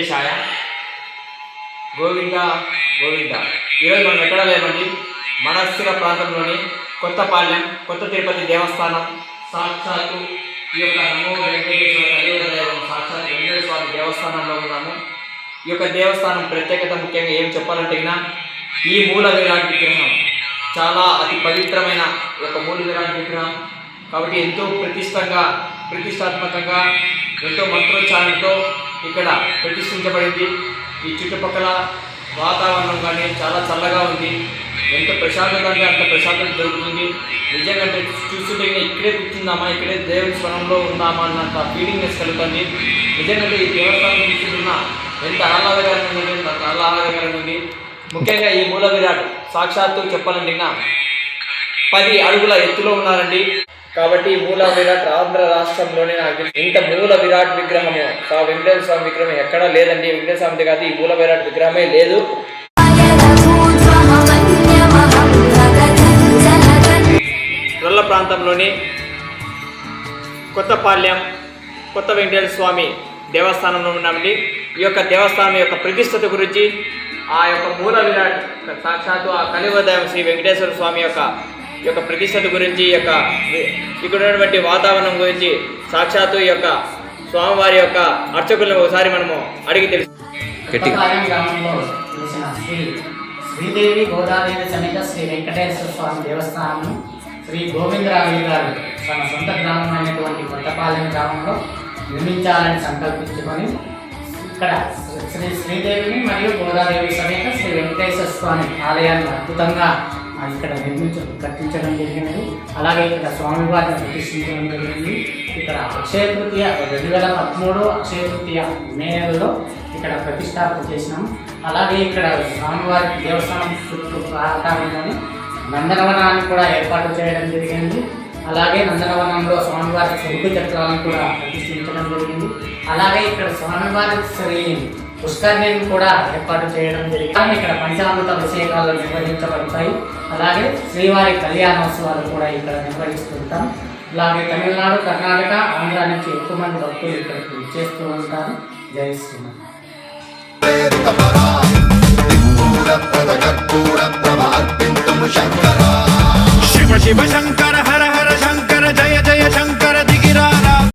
వెంకటేశాయ గోవింద గోవింద. ఈరోజు మనం ఎక్కడ లేమండి, మడస్థిర ప్రాంతంలోని కొత్తపాలెం కొత్త తిరుపతి దేవస్థానం సాక్షాత్తు ఈ యొక్క నమో వెంకటేశ్వర కలియుగదైవం సాక్షాత్ వెంకటేశ్వర స్వామి దేవస్థానంలో ఉన్నాము. ఈ యొక్క దేవస్థానం ప్రత్యేకత ముఖ్యంగా ఏం చెప్పాలంటే ఈ మూల విరాట్ విగ్రహం చాలా అతి పవిత్రమైన ఒక మూల విరాట్ విగ్రహం కాబట్టి ఎంతో ప్రతిష్టాత్మకంగా ఎంతో మంత్రోచ్చారణతో ఇక్కడ ప్రతిష్ఠించబడింది. ఈ చుట్టుపక్కల వాతావరణం కానీ చాలా చల్లగా ఉంది, ఎంత ప్రశాంతత అంటే అంత ప్రశాంతత దొరుకుతుంది. నిజంగా చూస్తుంటే ఇక్కడే కూర్చుందామా, ఇక్కడే దేవుని స్వరంలో ఉందామా అన్నంత ఫీలింగ్నెస్ కలుగుతుంది. నిజంగా ఈ దేవస్థానం చూస్తున్నా ఎంత ఆహ్లాదకరంగా ఉంది, అంత ఆహ్లాదకరంగా ఉంది. ముఖ్యంగా ఈ మూల విరాట్ సాక్షాత్తు చెప్పాలంటే 10 అడుగుల ఎత్తులో ఉన్నారండి. కాబట్టి ఈ మూల విరాట్ ఆంధ్ర రాష్ట్రంలోనే నాకు ఇంత మూల విరాట్ విగ్రహము వెంకటేశ్వర స్వామి విగ్రహం ఎక్కడా లేదండి. వెంకటేశ్వర స్వామి కాదు, ఈ మూల విరాట్ విగ్రహమే లేదు. రొల్ల ప్రాంతంలోని కొత్తపాలెం కొత్త వెంకటేశ్వర స్వామి దేవస్థానంలో ఉన్నామండి. ఈ యొక్క దేవస్థానం యొక్క ప్రతిష్టత గురించి, ఆ యొక్క మూల విరాట్ సాక్షాత్తు ఆ కలియుగదైవం శ్రీ వెంకటేశ్వర స్వామి యొక్క ప్రతిష్టత గురించి, ఇక్కడ ఉన్నటువంటి వాతావరణం గురించి సాక్షాత్తు ఈ యొక్క స్వామివారి యొక్క అర్చకులను ఒకసారి మనము అడిగి తెలుసు. శ్రీదేవి గోదాదేవి సమేత శ్రీ వెంకటేశ్వర స్వామి దేవస్థానం శ్రీ గోవిందరావు గారు తన సొంత గ్రామమైనటువంటి కొత్తపాలెం గ్రామంలో నిర్మించాలని సంకల్పించుకొని ఇక్కడ శ్రీదేవిని మరియు గోదాదేవి సమేత శ్రీ వెంకటేశ్వర స్వామి ఆలయాన్ని అద్భుతంగా ఇక్కడ కట్టించడం జరిగినది. అలాగే ఇక్కడ స్వామివారిని ప్రతిష్ఠించడం జరిగింది. ఇక్కడ అక్షయ తృతీయ 2013 అక్షయ తృతీయ మేలో ఇక్కడ ప్రతిష్టాపన చేసినాం. అలాగే ఇక్కడ స్వామివారి దేవస్థానం చుట్టూ ప్రాంతంలోని నందనవనాన్ని కూడా ఏర్పాటు చేయడం జరిగింది. అలాగే నందనవనంలో స్వామివారి చెరుకు చక్రాలను కూడా ప్రతిష్ఠించడం జరిగింది. అలాగే ఇక్కడ స్వామివారి శ్రీ పుష్కరిణిని కూడా ఏర్పాటు చేయడం జరిగింది. ఇక్కడ పంచామృత అభిషేకాలు నిర్వహించబడతాయి. అలాగే శ్రీవారి కళ్యాణోత్సవాలు కూడా ఇక్కడ నిర్వహిస్తుంటాం. అలాగే తమిళనాడు, కర్ణాటక, ఆంధ్ర నుంచి ఎక్కువ మంది భక్తులు ఇక్కడికి చేస్తూ ఉంటారు. జై శ్రీరామ్.